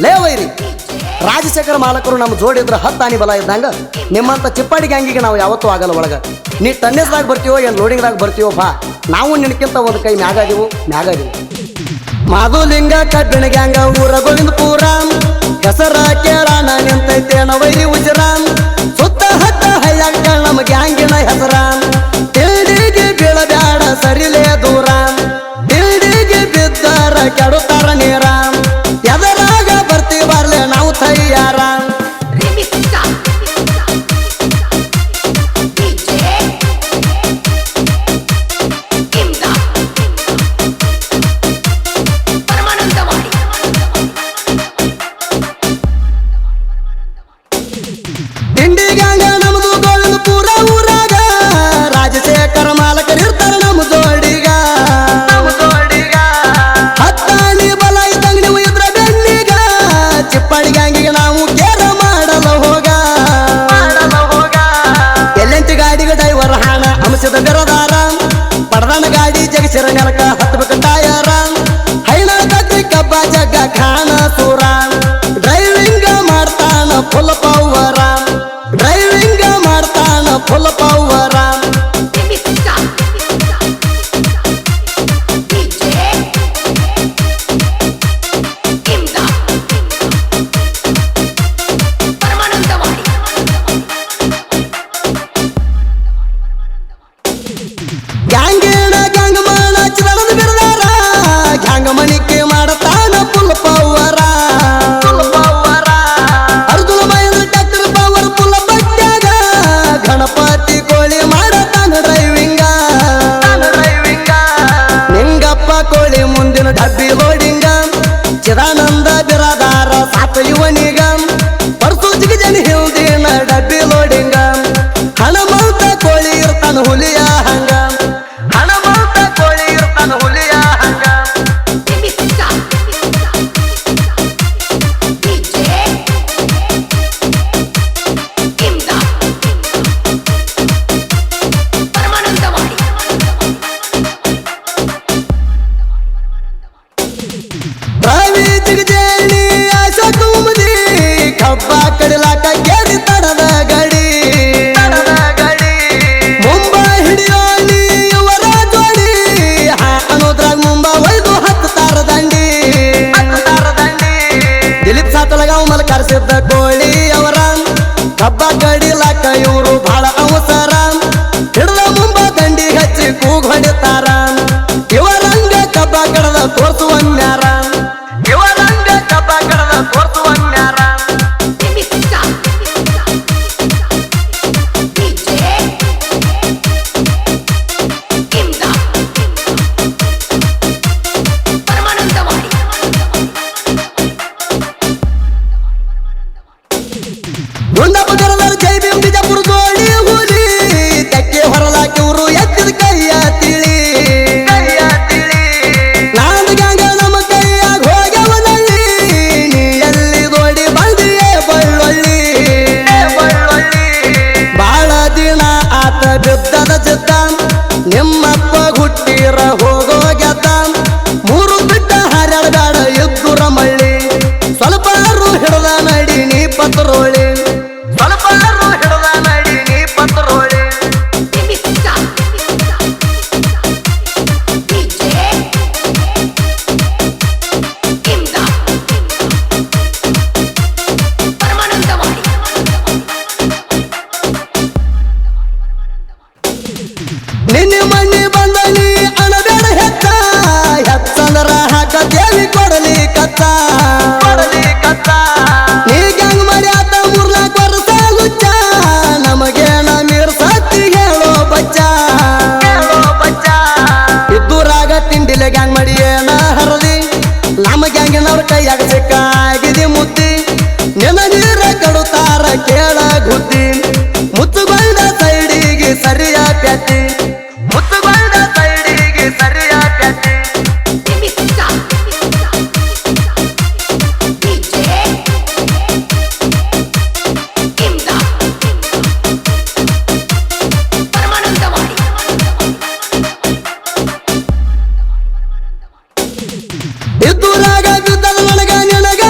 ಲೇ ವೈರಿ ರಾಜಶೇಖರ ಮಾಲಕರು ನಮ್ಮ ಜೋಡಿ ಇದ್ರೆ 10 ಆನಿ ಬಲ ಇದ್ದಂಗ ನಿಮ್ಮಂತ ಚಿಪ್ಪಾಡಿ ಗ್ಯಾಂಗಿಗೆ ನಾವು ಯಾವತ್ತೂ ಆಗಲ್ಲ ಒಳಗ. ನೀ ಟನ್ನೇಸ್ದಾಗ ಬರ್ತೀವೋ ಏನು ಲೋಡಿಂಗ್ದಾಗ ಬರ್ತೀವೋ ಬಾ, ನಾವು ನಿನಕ್ಕಿಂತ ಒಂದು ಕೈ ಮ್ಯಾಗಾದೀವು. ಮಾಧುಲಿಂಗ ಕಬ್ಬಿಣ ಗ್ಯಾಂಗ ಊರ ಗೋವಿಂದಪುರ ಹೆಸರ ಕೇಳಾನ ನಿಂತೈತೇನ ವೈರಿ ಉಜರಾಮ್ ಸುತ್ತ ಹತ್ತ ಹೈಯಾಗ ನಮ್ಮ ಗ್ಯಾಂಗಿನ ಹೆಸರ ತಿಂಡಿಗೆ ಬೀಳಬ್ಯಾಡ ಸರಿಲೇ ದೂರ ತಿಂಡಿಗೆ ಬಿದ್ದರ ಕೆಡುತ್ತಾರ ನೀರ ಎದರಾಗ ಬರ್ತೀವಿ ಬರ್ಲೆ ನಾವು ತಯ್ಯಾರ. ತಿಂಡಿಗಾಂಗ ನಮ್ದು ಗೋವಿಂದಪುರ ಊರಾಗ ರಾಜಶೇಖರ ಮಾಲಕರು ಇರ್ತಾರ ನಮ್ಮ ಜೋಡಿಗ 10 ಆನಿ ಬಲ ಇದ್ದಂಗ ನೀವು ಇದ್ರ ಬೆನ್ನಿಗ ಚಿಪ್ಪಾಡಿ ಗ್ಯಾಂಗಿಗೆ ನಾವು ಕೇರ ಮಾಡಲು ಹೋಗ ಎಲ್ಲೆಂಟಿ ಗಾಡಿಗೆ ಡ್ರೈವರ್ ಹಾಣ ಅಂಶದ ಬೆರದಾರ ಪಡದನ ಗಾಡಿ ಜಗಸಿರ ನೆಲಕ ಹತ್ಬೇಕು ಟಯರ ಹೈನ ಕತ್ತಿ ಕಬ್ಬ ಜಗ್ಗ ಖಾನ ಸೂರ ಡ್ರೈವಿಂಗ್ ಮಾಡ್ತಾನ ಫುಲ್ ಪವರ ಡ್ರೈವಿಂಗ್ ಮಾಡ್ತಾನ ಫುಲ್ ಪವರ. ಗ್ಯಾಂಗಿನ ಗ್ಯಾಂಗ್ ಮಾಡ ಚಿದಳದ ಬಿಡದಾರ ಗ್ಯಾಂಗ್ ಮನಿಕೆ ಮಾಡತಾನ full power Arjuna Mahindra tractor power full ಬಟ್ಟ್ಯಾಗ ಗಣಪತಿ ಕೋಳಿ ಮಾಡತಾನ ಡ್ರೈವಿಂಗ ನಿಂಗಪ್ಪ ಕೋಳಿ ಮುಂದಿನ ಡಬ್ಬಿ ಲೋಡಿಂಗ ಚಿದಾನಂದ ಬಿರದಾರ ಸಾತ ಇವನಿಗ ಪರ್ಸು ಜಿಗಜನಿ ಹಿಂದಿನ ಡಬ್ಬಿ ಲೋಡಿಂಗ ಹಣಮಂತ ಕೋಳಿ ಇರ್ತಾನ ಹುಲಿಯ ಹಂಗ ಹಣಮಂತ ಕೋಳಿ ಇರ್ತಾನ ಹುಲಿಯ ಹಂಗ. ರವಿ ಜಿಗಜೇಣಿ ಆಶ ತುಂಬಿ ಕಬ್ಬ ಕಡಿಲಾಕ ಕೇಳಿ ತಡದ ಗಡಿ ಮುಂಬೈ ಹಿಡಿಯೋಣಿ ಇವರ ಜೋಡಿ ಅನ್ನೋದ್ರಾಗ ಮುಂಬೈ ಒಯ್ದು 10 ತಾರ ದಂಡಿ ದಿಲೀಪ್ ಸಾತಲಗಾವ್ ಮಲ್ ಕರೆಸಿದ್ದ ಕೋಳಿ ಅವರ ಕಬ್ಬ ಕಡಿಲಾಕ ಇವರು ಬಹಳ ಅವಸರ ಹಿಡಿದ ಮುಂಬ ದಂಡಿ ಹಚ್ಚಿ ಕೂಗ್ ಹೊಡಿತಾರ ಇವರಂಗ ಕಬ್ಬ ಕಡದ ತೋರ್ಸುವನ್ಯಾರ ಇವರಂಗ ಕಬ್ಬ ಕಡದ ತೋರ್ಸುವನ್ಯಾರ. ಗುಂಡಪ್ಪ ಕರದಾರ ಜೈ ಭೀಮ್ ಬಿಜಾಪುರ ಜೋಡಿ ಹುಲಿ ತೆಕ್ಕೆ ಹೊರಲಾಕಿ ಇವರು ಎತ್ತಿದ ಕೈಯ ತಿಳಿ ನಾದ ಗ್ಯಾಂಗ ನಮ್ಮ ಕೈಯಾಗ ಹೋಗ್ಯವನಲ್ಲಿ ನೀ ಎಲ್ಲಿ ದೋಡಿ ಬಂದಿಯೇ ಬಳ್ಳೊಳ್ಳಿ ಬಾಳ ದಿನ ಆತ ಬಿದ್ದದ ಚಿತ್ತ ನಿಮ್ಮಪ್ಪ ಹುಟ್ಟಿರ ಹೋಗೋ ಗೆದ್ದ 3 ಬಿಟ್ಟ ಹರಡಬೇಡ ಇದ್ದುರ ಮಳ್ಳಿ ಸ್ವಲ್ಪ ಹಿಡದ ನಡಿ ನೀ ಪತ್ರೋಳಿ ಸ್ವಲ್ಪ ಹಿಡದ ನಡಿ ನೀ ಪತ್ರೋಳಿ. ನಿನ್ನೆ ಮಣ್ಣಿ ಬಂದ ನೀ ಅಣಬೇಡ ಹೆತ್ತಂದ್ರ ಹಾಕ ದೇವಿ ಕೊಡಲಿ ಕತ್ತ ನೀ ಗ್ಯಾಂಗ್ ಮಾಡಿ ಆತ 3-4 ವರ್ಷ ಗುಚ್ಚ ನಮಗೇನ ಮೀರ್ಸತ್ತಿ ಹೇಳೋ ಬಚ್ಚ ಇದ್ದೂರಾಗ ತಿಂಡಿಲೆ ಗ್ಯಾಂಗ್ ಮಾಡಿ ಏನ ಹರದಿ ನಮ್ಮ ಗ್ಯಾಂಗಿನವ್ರ ಕೈಯಾಗ ಸಿಕ್ಕಾಗಿದೆ ಮುದ್ದಿ ನೆನ ನೀರ ಕಡುತ್ತಾರ ಕೇಳ ಗುದ್ದಿ ಮುತ್ತುಗೊಂಡ ಸೈಡಿಗೆ ಸರಿಯ ಪ್ಯಾತಿ ಮುತ್ತುಗೊಂಡ ಸೈಡಿಗೆ ಸರಿಯ ಪ್ಯಾತಿ. ಇದ್ದೂರಾಗ ಬಿದ್ದದ ನನಗ ನಿನಗ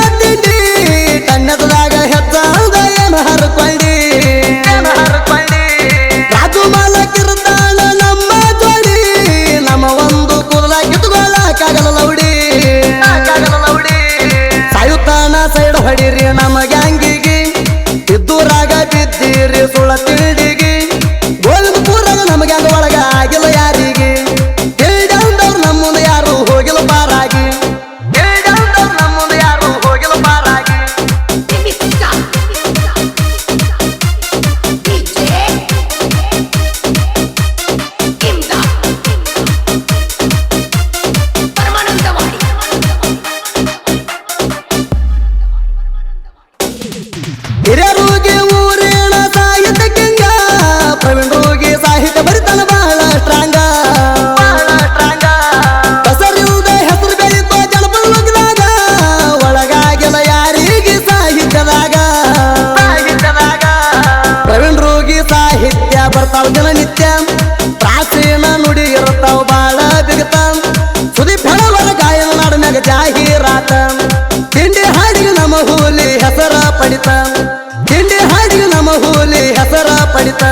ಮಾಡಿತ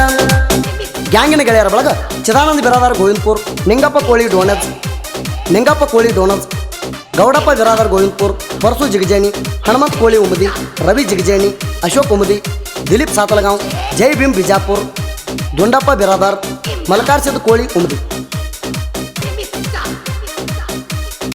ಗ್ಯಾಂಗಿನ ಗೆಳೆಯರ ಬಳಗ ಚಿದಾನಂದ ಬಿರಾದಾರ್ ಗೋವಿಂದಪುರ್, ನಿಂಗಪ್ಪ ಕೋಳಿ ಡೋನಸ್, ಗೌಡಪ್ಪ ಬಿರಾದಾರ್ ಗೋವಿಂದಪುರ್, ಪರಸು ಜಿಗಜೇನಿ, ಹನುಮಂತ್ ಕೋಳಿ ಉಮದಿ, ರವಿ ಜಿಗಜೇನಿ, ಅಶೋಕ್ ಉಮದಿ, ದಿಲೀಪ್ ಸಾತಲಗಾಂವ್, ಜೈ ಭೀಮ್ ಬಿಜಾಪುರ್, ದುಂಡಪ್ಪ ಬಿರಾದಾರ್, ಮಲಕಾರ್ ಸಿದ್ದು ಕೋಳಿ ಉಮದಿ.